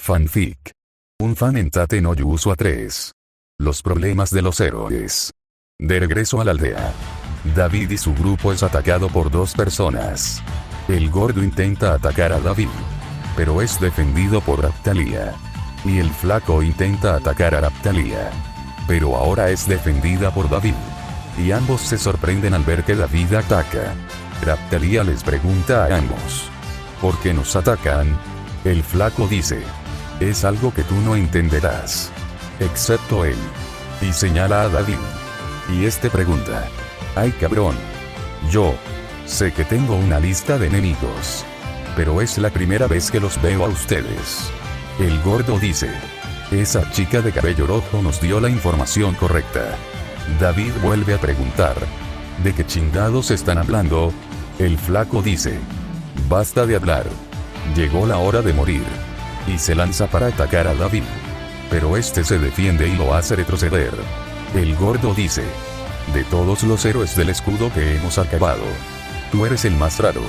Fanfic. Un fan en Tate no Yusua 3. Los problemas de los héroes. De regreso a la aldea. David y su grupo es atacado por dos personas. El gordo intenta atacar a David, pero es defendido por Raptalia. Y el flaco intenta atacar a Raptalia, pero ahora es defendida por David. Y ambos se sorprenden al ver que David ataca. Raptalia les pregunta a ambos: ¿por qué nos atacan? El flaco dice: es algo que tú no entenderás. Excepto él. Y señala a David. Y este pregunta: ay cabrón. Yo sé que tengo una lista de enemigos, pero es la primera vez que los veo a ustedes. El gordo dice: esa chica de cabello rojo nos dio la información correcta. David vuelve a preguntar: ¿de qué chingados están hablando? El flaco dice: basta de hablar. Llegó la hora de morir. Y se lanza para atacar a David. Pero este se defiende y lo hace retroceder. El gordo dice: de todos los héroes del escudo que hemos acabado, tú eres el más raro.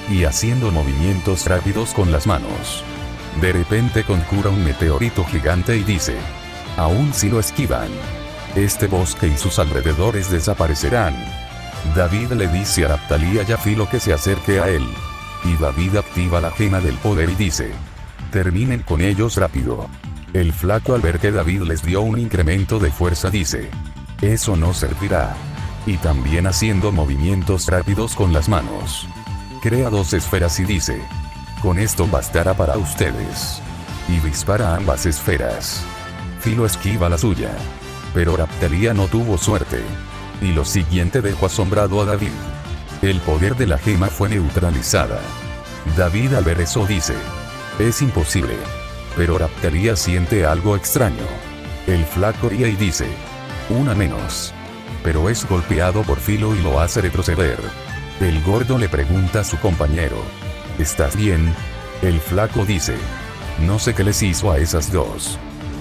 Y haciendo movimientos rápidos con las manos, de repente conjura un meteorito gigante y dice: aún si lo esquivan, este bosque y sus alrededores desaparecerán. David le dice a Raptalia y a Filo que se acerque a él. Y David activa la gema del poder y dice: terminen con ellos rápido. El flaco, al ver que David les dio un incremento de fuerza, dice: eso no servirá. Y también haciendo movimientos rápidos con las manos, crea dos esferas y dice: con esto bastará para ustedes. Y dispara ambas esferas. Filo esquiva la suya, pero Raptalia no tuvo suerte. Y lo siguiente dejó asombrado a David. El poder de la gema fue neutralizada. David, al ver eso, dice: es imposible. Pero Raptalia siente algo extraño. El flaco ríe y dice: una menos. Pero es golpeado por Filo y lo hace retroceder. El gordo le pregunta a su compañero: ¿estás bien? El flaco dice: no sé qué les hizo a esas dos,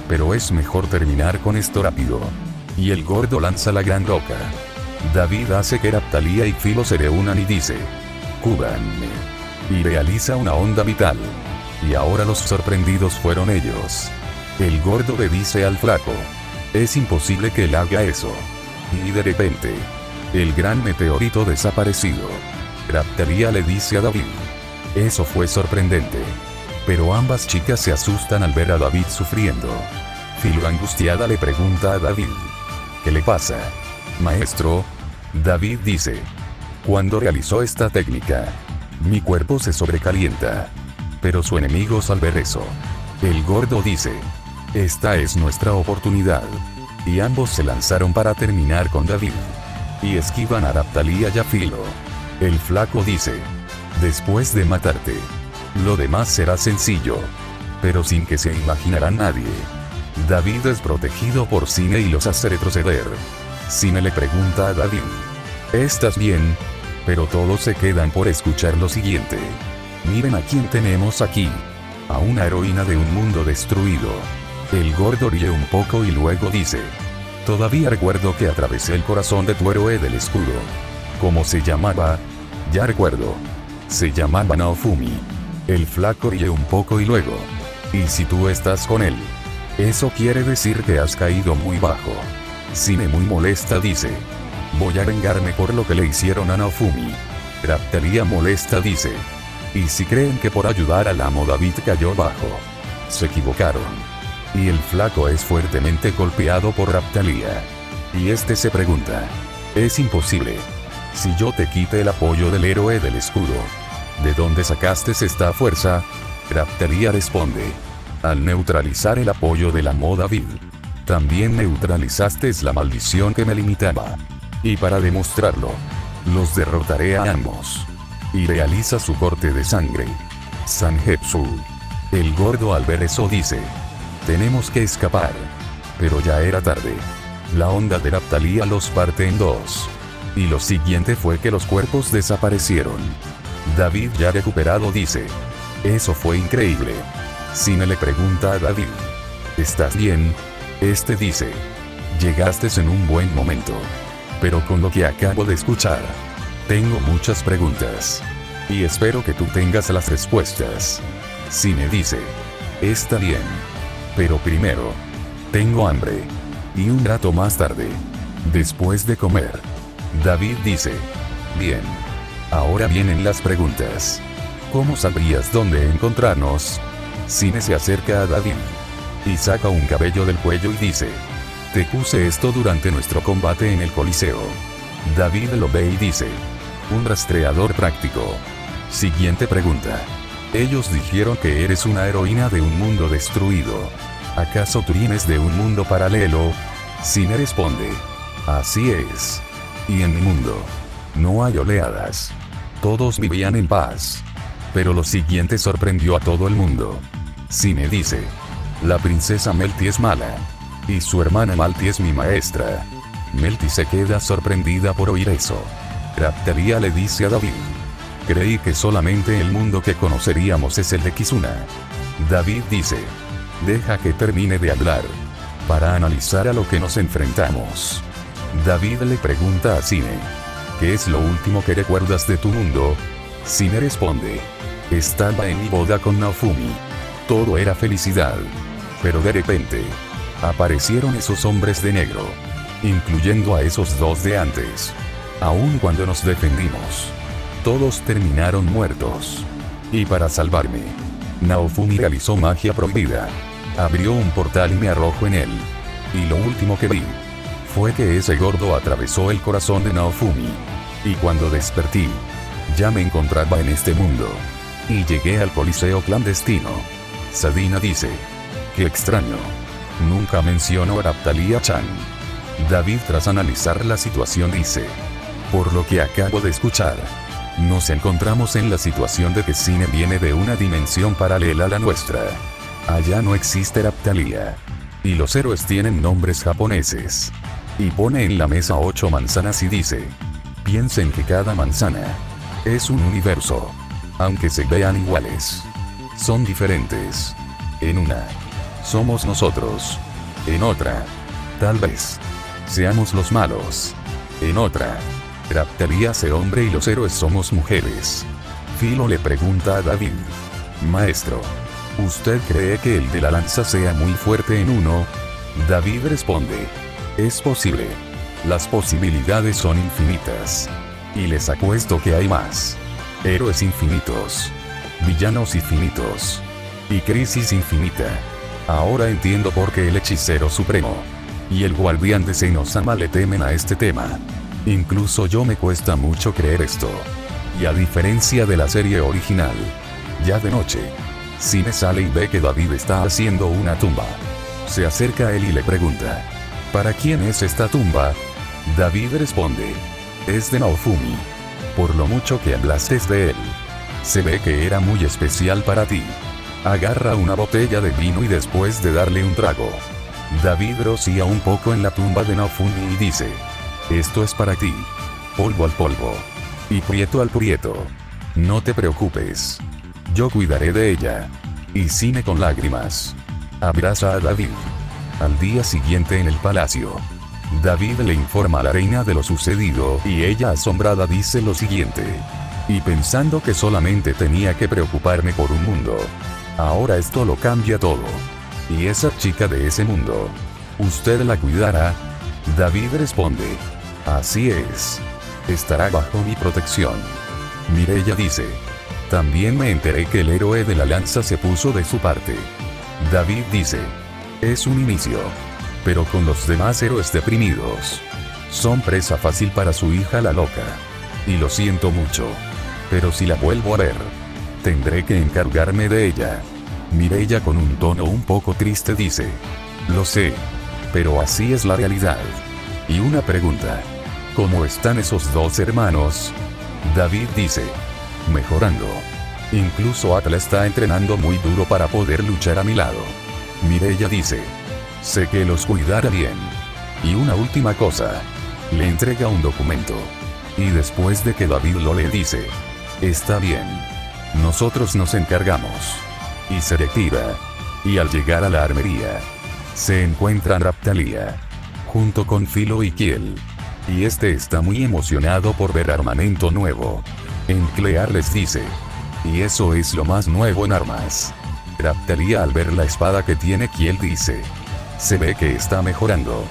pero es mejor terminar con esto rápido. Y el gordo lanza la gran roca. David hace que Raptalia y Filo se reúnan y dice: cúbranme. Y realiza una onda vital. Y ahora los sorprendidos fueron ellos. El gordo le dice al flaco: es imposible que él haga eso. Y de repente, el gran meteorito desaparecido. Raptalia le dice a David: eso fue sorprendente. Pero ambas chicas se asustan al ver a David sufriendo. Filo, angustiada, le pregunta a David: ¿qué le pasa, maestro? David dice: cuando realizó esta técnica, mi cuerpo se sobrecalienta. Pero su enemigo, al ver eso, el gordo dice: esta es nuestra oportunidad. Y ambos se lanzaron para terminar con David. Y esquivan a Raptalia y a Filo. El flaco dice: después de matarte, lo demás será sencillo. Pero sin que se imaginará nadie. David es protegido por Cine y los hace retroceder. Cine le pregunta a David: ¿estás bien? Pero todos se quedan por escuchar lo siguiente: miren a quién tenemos aquí. A una heroína de un mundo destruido. El gordo ríe un poco y luego dice: todavía recuerdo que atravesé el corazón de tu héroe del escudo. ¿Cómo se llamaba? Ya recuerdo. Se llamaba Naofumi. El flaco ríe un poco y luego: ¿y si tú estás con él? Eso quiere decir que has caído muy bajo. Cine, muy molesta, dice: voy a vengarme por lo que le hicieron a Naofumi. Raptalia, molesta, dice: ¿y si creen que por ayudar al amo David cayó bajo? Se equivocaron. Y el flaco es fuertemente golpeado por Raptalia. Y este se pregunta: es imposible. Si yo te quite el apoyo del héroe del escudo, ¿de dónde sacaste esta fuerza? Raptalia responde: al neutralizar el apoyo del amo David, también neutralizaste la maldición que me limitaba. Y para demostrarlo, los derrotaré a ambos. Y realiza su corte de sangre. Sangetsu. El gordo, al ver eso, dice: tenemos que escapar. Pero ya era tarde. La onda de Raptalia los parte en dos. Y lo siguiente fue que los cuerpos desaparecieron. David, ya recuperado, dice: eso fue increíble. Cine le pregunta a David: ¿estás bien? Este dice: llegaste en un buen momento. Pero con lo que acabo de escuchar, tengo muchas preguntas. Y espero que tú tengas las respuestas. Cine dice: Está bien. Pero primero, tengo hambre. Y un rato más tarde, después de comer, David dice, bien. Ahora vienen las preguntas. ¿Cómo sabrías dónde encontrarnos? Cine se acerca a David y saca un cabello del cuello y dice, te puse esto durante nuestro combate en el Coliseo. David lo ve y dice, un rastreador práctico. Siguiente pregunta. Ellos dijeron que eres una heroína de un mundo destruido. ¿Acaso tú vienes de un mundo paralelo? Cine responde, así es. Y en mi mundo no hay oleadas. Todos vivían en paz. Pero lo siguiente sorprendió a todo el mundo. Cine dice, la princesa Melty es mala. Y su hermana Malty es mi maestra. Melty se queda sorprendida por oír eso. Raptalia le dice a David, creí que solamente el mundo que conoceríamos es el de Kizuna. David dice, deja que termine de hablar, para analizar a lo que nos enfrentamos. David le pregunta a Cine, ¿qué es lo último que recuerdas de tu mundo? Cine responde, estaba en mi boda con Naofumi. Todo era felicidad. Pero de repente, aparecieron esos hombres de negro, incluyendo a esos dos de antes. Aun cuando nos defendimos, todos terminaron muertos. Y para salvarme, Naofumi realizó magia prohibida. Abrió un portal y me arrojó en él. Y lo último que vi fue que ese gordo atravesó el corazón de Naofumi. Y cuando desperté, ya me encontraba en este mundo. Y llegué al coliseo clandestino. Sadina dice, qué extraño. Nunca mencionó a Raptalia-chan. David, tras analizar la situación, dice, por lo que acabo de escuchar, nos encontramos en la situación de que Cine viene de una dimensión paralela a la nuestra. Allá no existe Raptalia. Y los héroes tienen nombres japoneses. Y pone en la mesa 8 manzanas y dice, piensen que cada manzana es un universo. Aunque se vean iguales, son diferentes. En una, somos nosotros. En otra, tal vez, seamos los malos. En otra, Raptalia es hombre y los héroes somos mujeres. Philo le pregunta a David, maestro, ¿usted cree que el de la lanza sea muy fuerte en uno? David responde, es posible. Las posibilidades son infinitas. Y les apuesto que hay más. Héroes infinitos. Villanos infinitos. Y crisis infinita. Ahora entiendo por qué el hechicero supremo y el guardián de Seino-sama le temen a este tema. Incluso yo me cuesta mucho creer esto. Y a diferencia de la serie original, ya de noche, Cine sale y ve que David está haciendo una tumba. Se acerca a él y le pregunta, ¿para quién es esta tumba? David responde, es de Naofumi. Por lo mucho que hablaste de él, se ve que era muy especial para ti. Agarra una botella de vino y después de darle un trago, David rocía un poco en la tumba de Naofumi y dice, esto es para ti. Polvo al polvo. Y prieto al prieto. No te preocupes. Yo cuidaré de ella. Y Cine, con lágrimas, abraza a David. Al día siguiente en el palacio, David le informa a la reina de lo sucedido y ella, asombrada, dice lo siguiente, y pensando que solamente tenía que preocuparme por un mundo, ahora esto lo cambia todo. Y esa chica de ese mundo, ¿usted la cuidará? David responde, así es. Estará bajo mi protección. Mireya dice, también me enteré que el héroe de la lanza se puso de su parte. David dice, es un inicio. Pero con los demás héroes deprimidos, son presa fácil para su hija la loca. Y lo siento mucho. Pero si la vuelvo a ver, tendré que encargarme de ella. Mireya, con un tono un poco triste, dice, lo sé, pero así es la realidad. Y una pregunta, ¿cómo están esos dos hermanos? David dice, mejorando. Incluso Atla está entrenando muy duro para poder luchar a mi lado. Mireya dice, sé que los cuidará bien. Y una última cosa, le entrega un documento. Y después de que David lo lee, dice, está bien. Nosotros nos encargamos. Y se retira. Y al llegar a la armería, se encuentran Raptalia, junto con Philo y Kiel. Y este está muy emocionado por ver armamento nuevo. Enclear les dice, y eso es lo más nuevo en armas. Raptalia al ver la espada que tiene Kiel dice. Se ve que está mejorando.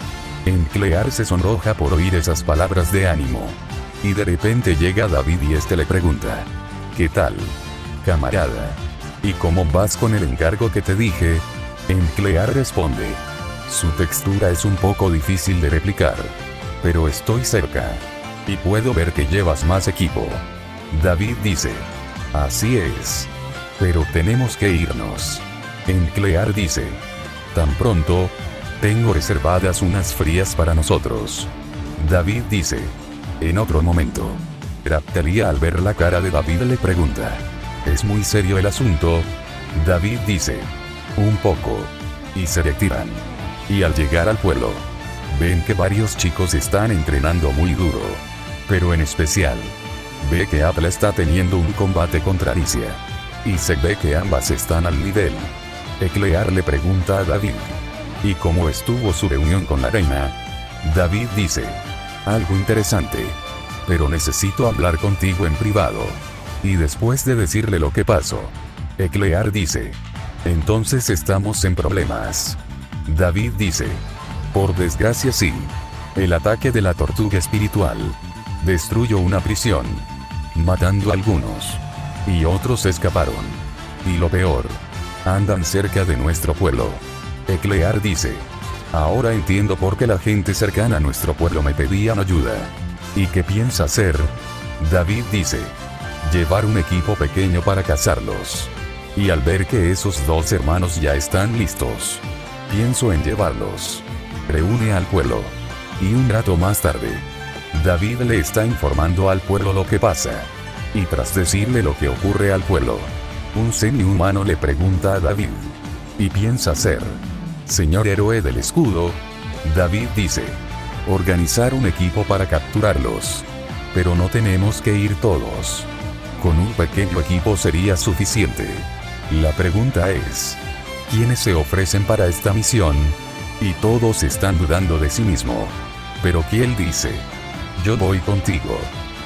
Enclear se sonroja por oír esas palabras de ánimo. Y de repente llega David y este le pregunta. ¿Qué tal, camarada? ¿Y cómo vas con el encargo que te dije? Enclear responde. Su textura es un poco difícil de replicar. Pero estoy cerca. Y puedo ver que llevas más equipo. David dice. Así es. Pero tenemos que irnos. Enclear dice. Tan pronto. Tengo reservadas unas frías para nosotros. David dice. En otro momento. Raptalia al ver la cara de David le pregunta. ¿Es muy serio el asunto? David dice. Un poco. Y se retiran. Y al llegar al pueblo. Ven que varios chicos están entrenando muy duro. Pero en especial. Ve que Atla está teniendo un combate contra Alicia. Y se ve que ambas están al nivel. Enclear le pregunta a David. ¿Y cómo estuvo su reunión con la reina? David dice. Algo interesante. Pero necesito hablar contigo en privado. Y después de decirle lo que pasó. Enclear dice. Entonces estamos en problemas. David dice. Por desgracia sí. El ataque de la tortuga espiritual. Destruyó una prisión. Matando a algunos. Y otros escaparon. Y lo peor. Andan cerca de nuestro pueblo. Enclear dice. Ahora entiendo por qué la gente cercana a nuestro pueblo me pedían ayuda. ¿Y qué piensa hacer? David dice. Llevar un equipo pequeño para cazarlos. Y al ver que esos dos hermanos ya están listos. Pienso en llevarlos. Reúne al pueblo. Y un rato más tarde. David le está informando al pueblo lo que pasa. Y tras decirle lo que ocurre al pueblo. Un semi-humano le pregunta a David. ¿Y piensa hacer? Señor héroe del escudo. David dice. Organizar un equipo para capturarlos. Pero no tenemos que ir todos. Con un pequeño equipo sería suficiente. La pregunta es. ¿Quiénes se ofrecen para esta misión? Y todos están dudando de sí mismo. Pero Kiel dice. Yo voy contigo.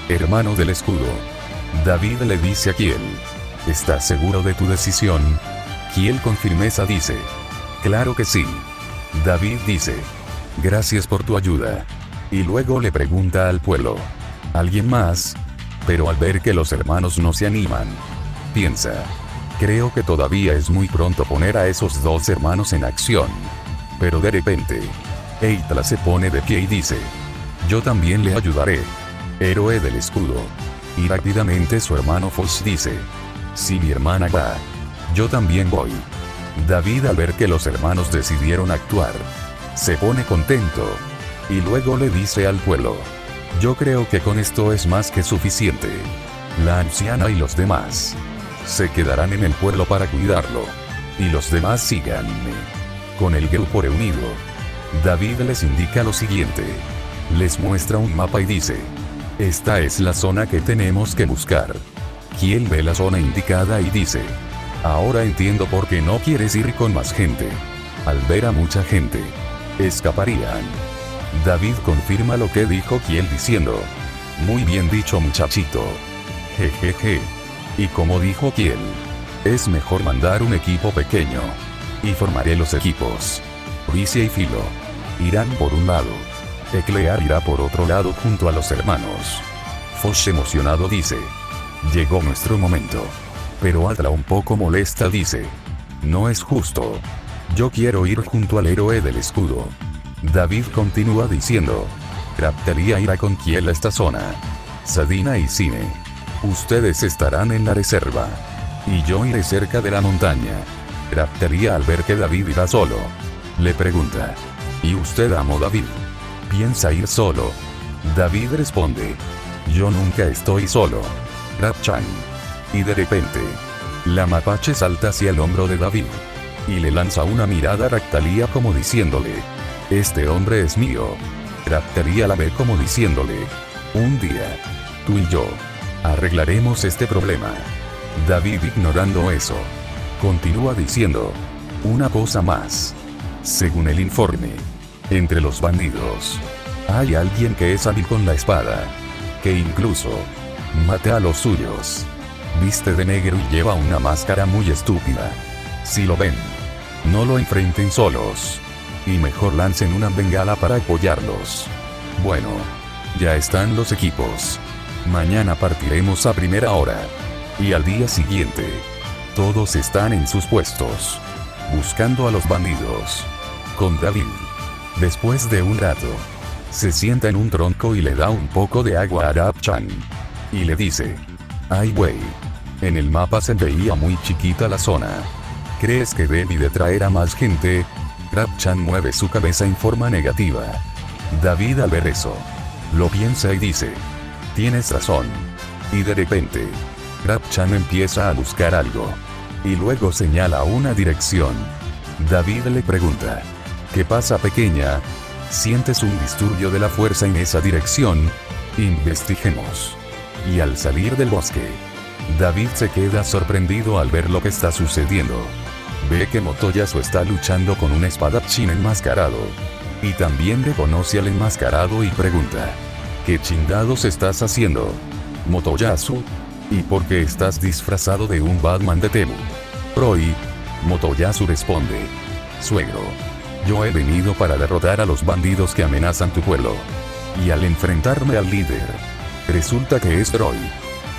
Hermano del escudo. David le dice a Kiel. ¿Estás seguro de tu decisión? Kiel con firmeza dice. Claro que sí. David dice. Gracias por tu ayuda. Y luego le pregunta al pueblo. ¿Alguien más? Pero al ver que los hermanos no se animan. Piensa. Creo que todavía es muy pronto poner a esos dos hermanos en acción. Pero de repente. Eitla se pone de pie y dice. Yo también le ayudaré. Héroe del escudo. Y rápidamente su hermano Fosh dice. Si mi hermana va. Yo también voy. David al ver que los hermanos decidieron actuar. Se pone contento. Y luego le dice al pueblo. Yo creo que con esto es más que suficiente. La anciana y los demás. Se quedarán en el pueblo para cuidarlo. Y los demás síganme. Con el grupo reunido. David les indica lo siguiente. Les muestra un mapa y dice. Esta es la zona que tenemos que buscar. Kiel ve la zona indicada y dice. Ahora entiendo por qué no quieres ir con más gente. Al ver a mucha gente. Escaparían. David confirma lo que dijo Kiel diciendo. Muy bien dicho muchachito. Jejeje. Y como dijo Kiel. Es mejor mandar un equipo pequeño. Y formaré los equipos. Bricia y Filo. Irán por un lado. Enclear irá por otro lado junto a los hermanos. Fosh emocionado dice. Llegó nuestro momento. Pero Atla un poco molesta dice. No es justo. Yo quiero ir junto al héroe del escudo. David continúa diciendo. Raptalia irá con Kiel a esta zona. Sadina y Cine. Ustedes estarán en la reserva. Y yo iré cerca de la montaña. Raptalia al ver que David irá solo. Le pregunta. ¿Y usted, amo David? ¿Piensa ir solo? David responde. Yo nunca estoy solo. Rapchan. Y de repente. La mapache salta hacia el hombro de David. Y le lanza una mirada a Raptalia como diciéndole. Este hombre es mío. Raptalia la ve como diciéndole. Un día. Tú y yo. Arreglaremos este problema. David ignorando eso. Continúa diciendo. Una cosa más. Según el informe. Entre los bandidos. Hay alguien que es hábil con la espada. Que incluso. Mata a los suyos. Viste de negro y lleva una máscara muy estúpida. Si lo ven, no lo enfrenten solos. Y mejor lancen una bengala para apoyarlos. Bueno, ya están los equipos. Mañana partiremos a primera hora. Y al día siguiente, todos están en sus puestos, buscando a los bandidos. Con David. Después de un rato, se sienta en un tronco y le da un poco de agua a Arap-chan. Y le dice: ay güey. En el mapa se veía muy chiquita la zona. ¿Crees que debí de traer a más gente? Arap-chan mueve su cabeza en forma negativa. David al ver eso, lo piensa y dice: tienes razón. Y de repente, Arap-chan empieza a buscar algo. Y luego señala una dirección. David le pregunta: ¿qué pasa, pequeña? ¿Sientes un disturbio de la fuerza en esa dirección? Investiguemos. Y al salir del bosque, David se queda sorprendido al ver lo que está sucediendo. Ve que Motoyasu está luchando con un espadachín enmascarado. Y también reconoce al enmascarado y pregunta: ¿qué chingados estás haciendo, Motoyasu? ¿Y por qué estás disfrazado de un Batman de Temu? Roy. Motoyasu responde: suegro, yo he venido para derrotar a los bandidos que amenazan tu pueblo. Y al enfrentarme al líder, resulta que es Roy.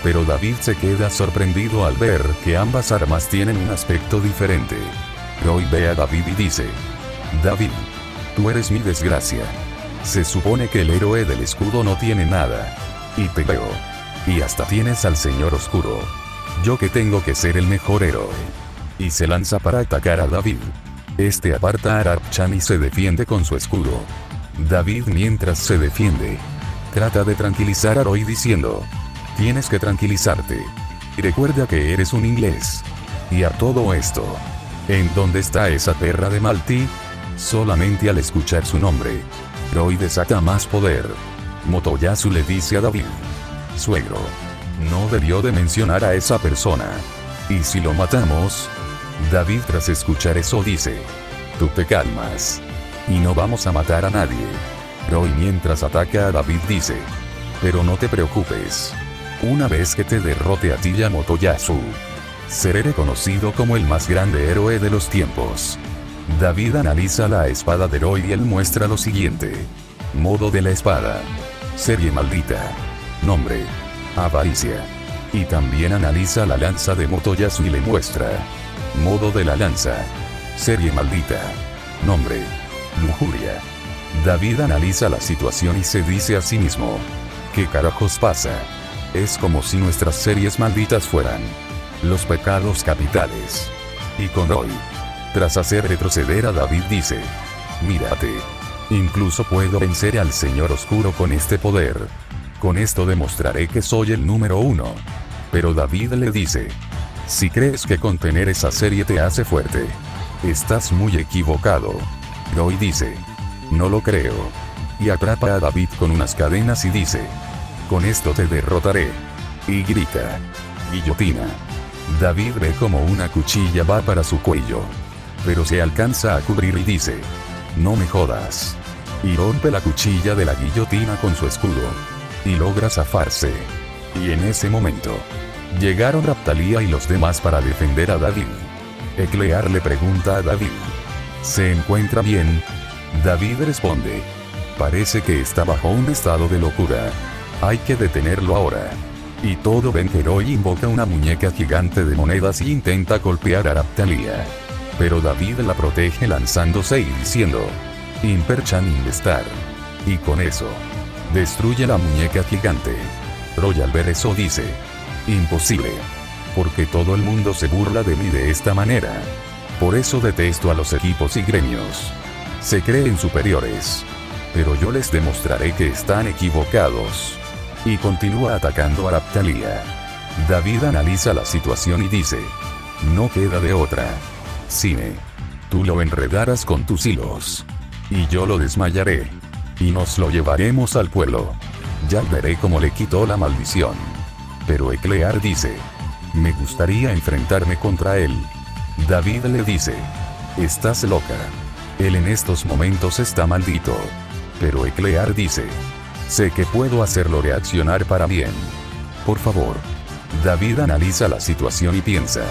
Pero David se queda sorprendido al ver que ambas armas tienen un aspecto diferente. Roy ve a David y dice: David, tú eres mi desgracia. Se supone que el héroe del escudo no tiene nada. Y te veo. Y hasta tienes al Señor Oscuro. Yo que tengo que ser el mejor héroe. Y se lanza para atacar a David. Este aparta a Arap-chan y se defiende con su escudo. David, mientras se defiende, trata de tranquilizar a Roy diciendo: tienes que tranquilizarte. Y recuerda que eres un inglés. Y a todo esto, ¿en dónde está esa perra de Malti? Solamente al escuchar su nombre, Roy desata más poder. Motoyasu le dice a David: suegro, no debió de mencionar a esa persona. ¿Y si lo matamos? David, tras escuchar eso, dice: tú te calmas. Y no vamos a matar a nadie. Roy, mientras ataca a David, dice: pero no te preocupes. Una vez que te derrote a ti y a Motoyasu, seré reconocido como el más grande héroe de los tiempos. David analiza la espada de Roy y él muestra lo siguiente: modo de la espada, serie maldita, nombre, avaricia. Y también analiza la lanza de Motoyasu y le muestra: modo de la lanza, serie maldita, nombre, lujuria. David analiza la situación y se dice a sí mismo: ¿qué carajos pasa? Es como si nuestras series malditas fueran los pecados capitales. Y con Roy, tras hacer retroceder a David, dice: mírate. Incluso puedo vencer al Señor Oscuro con este poder. Con esto demostraré que soy el número 1. Pero David le dice: si crees que contener esa serie te hace fuerte, estás muy equivocado. Roy dice: no lo creo. Y atrapa a David con unas cadenas y dice: con esto te derrotaré. Y grita: guillotina. David ve como una cuchilla va para su cuello, pero se alcanza a cubrir y dice: no me jodas. Y rompe la cuchilla de la guillotina con su escudo. Y logra zafarse. Y en ese momento, llegaron Raptalia y los demás para defender a David. Eclear le pregunta a David: ¿se encuentra bien? David responde: parece que está bajo un estado de locura. Hay que detenerlo ahora. Y todo ven que Roy invoca una muñeca gigante de monedas y intenta golpear a Raptalia. Pero David la protege lanzándose y diciendo: Imperchan Investar. Y con eso, destruye la muñeca gigante. Roy al ver eso dice: imposible. Porque todo el mundo se burla de mí de esta manera. Por eso detesto a los equipos y gremios. Se creen superiores. Pero yo les demostraré que están equivocados. Y continúa atacando a Raptalia. David analiza la situación y dice: no queda de otra. Cine. Tú lo enredarás con tus hilos. Y yo lo desmayaré. Y nos lo llevaremos al pueblo. Ya veré cómo le quitó la maldición. Pero Eclear dice: me gustaría enfrentarme contra él. David le dice: estás loca. Él en estos momentos está maldito. Pero Eclear dice: sé que puedo hacerlo reaccionar para bien. Por favor. David analiza la situación y piensa: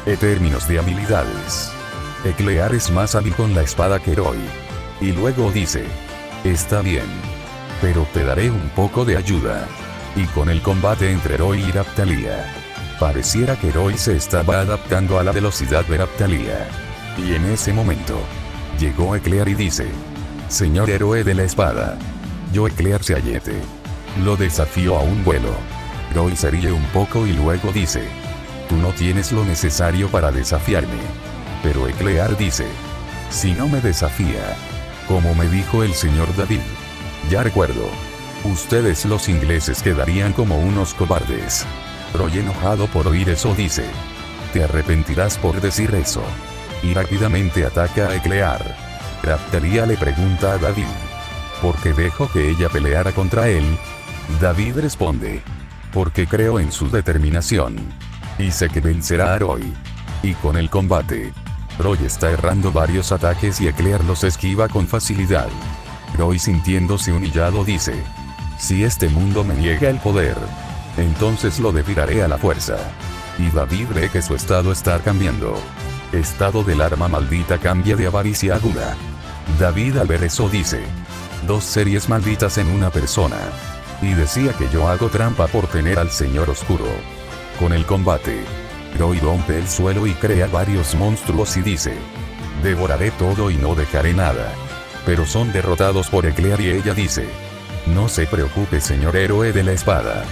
Términos de habilidades. Eclear es más hábil con la espada que Roy. Y luego dice: está bien. Pero te daré un poco de ayuda. Y con el combate entre Roy y Raptalia, pareciera que Roy se estaba adaptando a la velocidad de Raptalia. Y en ese momento, llegó Eclear y dice: señor héroe de la espada, yo Eclear Seayete lo desafío a un duelo. Roy se ríe un poco y luego dice: tú no tienes lo necesario para desafiarme. Pero Eclear dice: si no me desafía, como me dijo el señor David, ya recuerdo, ustedes los ingleses quedarían como unos cobardes. Roy, enojado por oír eso, dice: te arrepentirás por decir eso. Y rápidamente ataca a Eclear. Raptalia le pregunta a David: ¿por qué dejó que ella peleara contra él? David responde: porque creo en su determinación. Y sé que vencerá a Roy. Y con el combate, Roy está errando varios ataques y Eclear los esquiva con facilidad. Roy, sintiéndose humillado, dice: si este mundo me niega el poder, entonces lo deviraré a la fuerza. Y David ve que su estado está cambiando. Estado del arma maldita cambia de avaricia aguda. David, al ver eso, dice: dos series malditas en una persona. Y decía que yo hago trampa por tener al Señor Oscuro. Con el combate, Roy rompe el suelo y crea varios monstruos y dice: devoraré todo y no dejaré nada. Pero son derrotados por Eclear y ella dice: no se preocupe, señor héroe de la espada.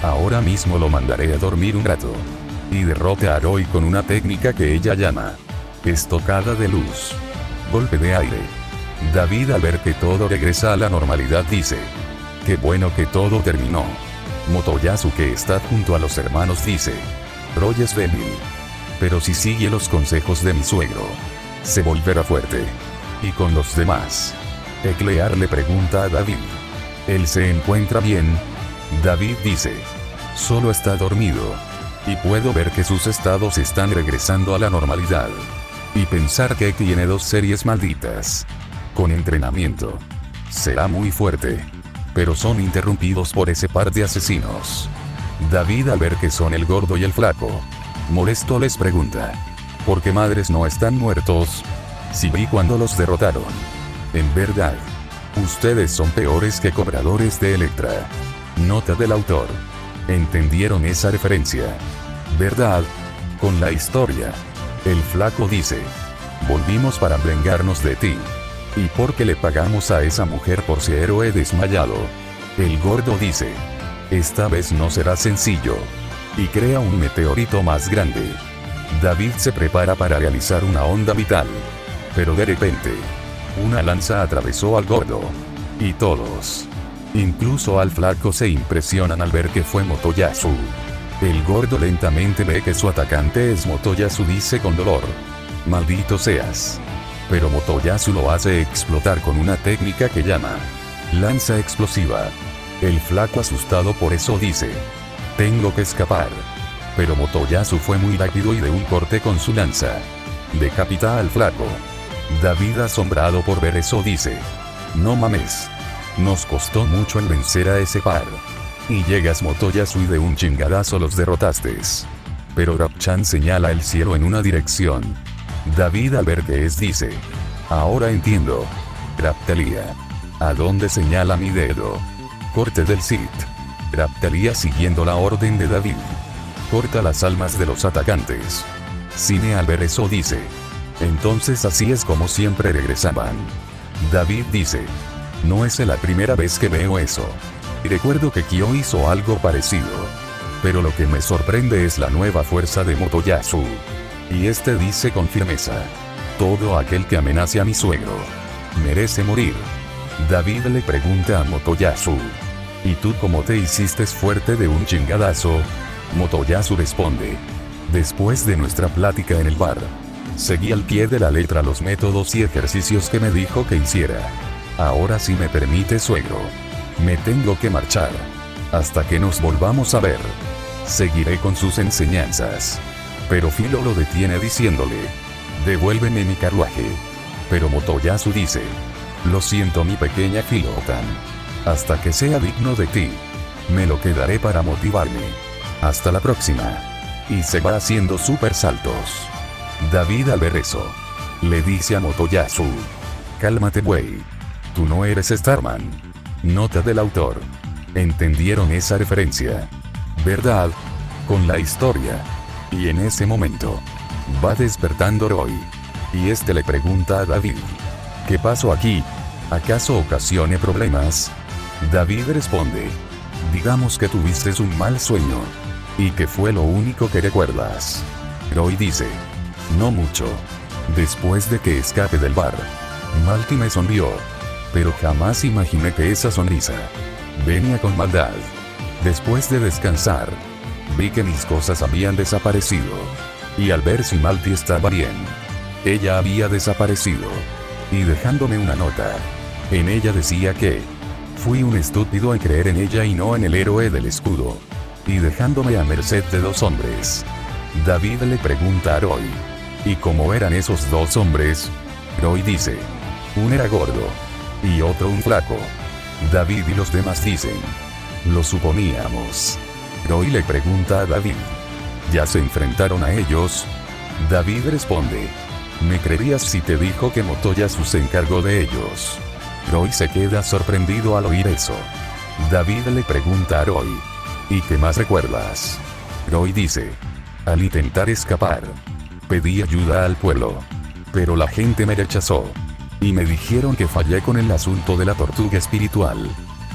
Ahora mismo lo mandaré a dormir un rato. Y derrota a Roy con una técnica que ella llama estocada de luz. Golpe de aire. David, al ver que todo regresa a la normalidad, dice: qué bueno que todo terminó. Motoyasu, que está junto a los hermanos, dice: Roy es débil, pero si sigue los consejos de mi suegro, se volverá fuerte. Y con los demás, Eclear le pregunta a David: ¿él se encuentra bien? David dice: solo está dormido. Y puedo ver que sus estados están regresando a la normalidad. Y pensar que tiene dos series malditas. Con entrenamiento, será muy fuerte. Pero son interrumpidos por ese par de asesinos. David, al ver que son el gordo y el flaco, molesto, les pregunta: ¿por qué madres no están muertos? Si vi cuando los derrotaron. En verdad, ustedes son peores que cobradores de Electra. Nota del autor: ¿entendieron esa referencia? ¿Verdad? Con la historia, el flaco dice: volvimos para vengarnos de ti. ¿Y por qué le pagamos a esa mujer por ser héroe desmayado? El gordo dice: esta vez no será sencillo. Y crea un meteorito más grande. David se prepara para realizar una onda vital. Pero de repente, una lanza atravesó al gordo. Y todos, incluso al flaco, se impresionan al ver que fue Motoyasu. El gordo lentamente ve que su atacante es Motoyasu, dice con dolor: maldito seas. Pero Motoyasu lo hace explotar con una técnica que llama lanza explosiva. El flaco, asustado por eso, dice: tengo que escapar. Pero Motoyasu fue muy rápido y de un corte con su lanza decapita al flaco. David, asombrado por ver eso, dice: no mames. Nos costó mucho el vencer a ese par. Y llegas, Motoyasu, y de un chingadazo los derrotaste. Pero Rapchan señala el cielo en una dirección. David, al ver que es, dice: ahora entiendo. Raptalia, ¿a dónde señala mi dedo? Corte del Sith. Raptalia, siguiendo la orden de David, corta las almas de los atacantes. Cine, al ver eso, dice: entonces así es como siempre regresaban. David dice: no es la primera vez que veo eso. Recuerdo que Kyo hizo algo parecido. Pero lo que me sorprende es la nueva fuerza de Motoyasu. Y este dice con firmeza: todo aquel que amenace a mi suegro merece morir. David le pregunta a Motoyasu: ¿y tú cómo te hiciste fuerte de un chingadazo? Motoyasu responde: después de nuestra plática en el bar, seguí al pie de la letra los métodos y ejercicios que me dijo que hiciera. Ahora, si me permite, suegro, me tengo que marchar. Hasta que nos volvamos a ver, seguiré con sus enseñanzas. Pero Filo lo detiene diciéndole: devuélveme mi carruaje. Pero Motoyasu dice: lo siento, mi pequeña Filotan. Hasta que sea digno de ti, me lo quedaré para motivarme. Hasta la próxima. y se va haciendo super saltos. David al ver eso, le dice a Motoyasu: cálmate güey. Tú no eres Starman. Nota del autor. ¿Entendieron esa referencia? ¿Verdad? Con la historia. Y en ese momento, va despertando Roy. Y este le pregunta a David: ¿qué pasó aquí? ¿Acaso ocasioné problemas? David responde: digamos que tuviste un mal sueño. ¿Y qué fue lo único que recuerdas? Roy dice: no mucho. Después de que escape del bar, Malty me sonrió. Pero jamás imaginé que esa sonrisa venía con maldad. Después de descansar, vi que mis cosas habían desaparecido. Y al ver si Malty estaba bien, ella había desaparecido. Y dejándome una nota. En ella decía que fui un estúpido en creer en ella y no en el héroe del escudo. Y dejándome a merced de 2 hombres. David le pregunta a Roy: ¿y cómo eran esos 2 hombres? Roy dice: uno era gordo y otro un flaco. David y los demás dicen: lo suponíamos. Roy le pregunta a David: ¿ya se enfrentaron a ellos? David responde: ¿me creerías si te dijo que Motoyasu se encargó de ellos? Roy se queda sorprendido al oír eso. David le pregunta a Roy: ¿y qué más recuerdas? Roy dice: al intentar escapar, pedí ayuda al pueblo. Pero la gente me rechazó. Y me dijeron que fallé con el asunto de la tortuga espiritual.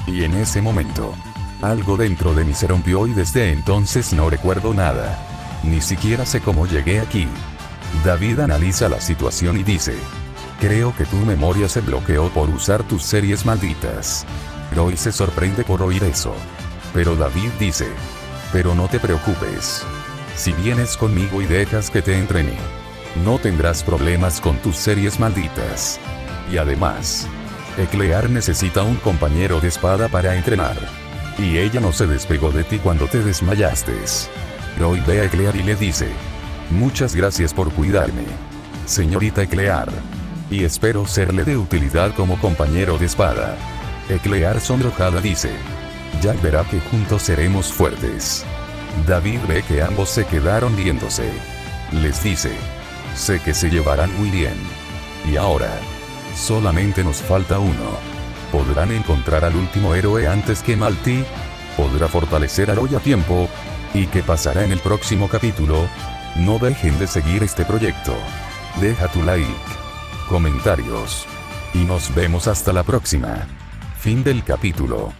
Y en ese momento, algo dentro de mí se rompió y desde entonces no recuerdo nada. Ni siquiera sé cómo llegué aquí. David analiza la situación y dice: creo que tu memoria se bloqueó por usar tus series malditas. Roy se sorprende por oír eso. Pero David dice: pero no te preocupes. Si vienes conmigo y dejas que te entrene, no tendrás problemas con tus series malditas. Y además, Eclear necesita un compañero de espada para entrenar. Y ella no se despegó de ti cuando te desmayaste. Roy ve a Eclear y le dice: muchas gracias por cuidarme, señorita Eclear. Y espero serle de utilidad como compañero de espada. Eclear sonrojada dice: ya verá que juntos seremos fuertes. David ve que ambos se quedaron riéndose. Les dice: sé que se llevarán muy bien. Y ahora, solamente nos falta uno. ¿Podrán encontrar al último héroe antes que Malty? ¿Podrá fortalecer a Roy a tiempo? ¿Y qué pasará en el próximo capítulo? No dejen de seguir este proyecto. Deja tu like, comentarios. Y nos vemos hasta la próxima. Fin del capítulo.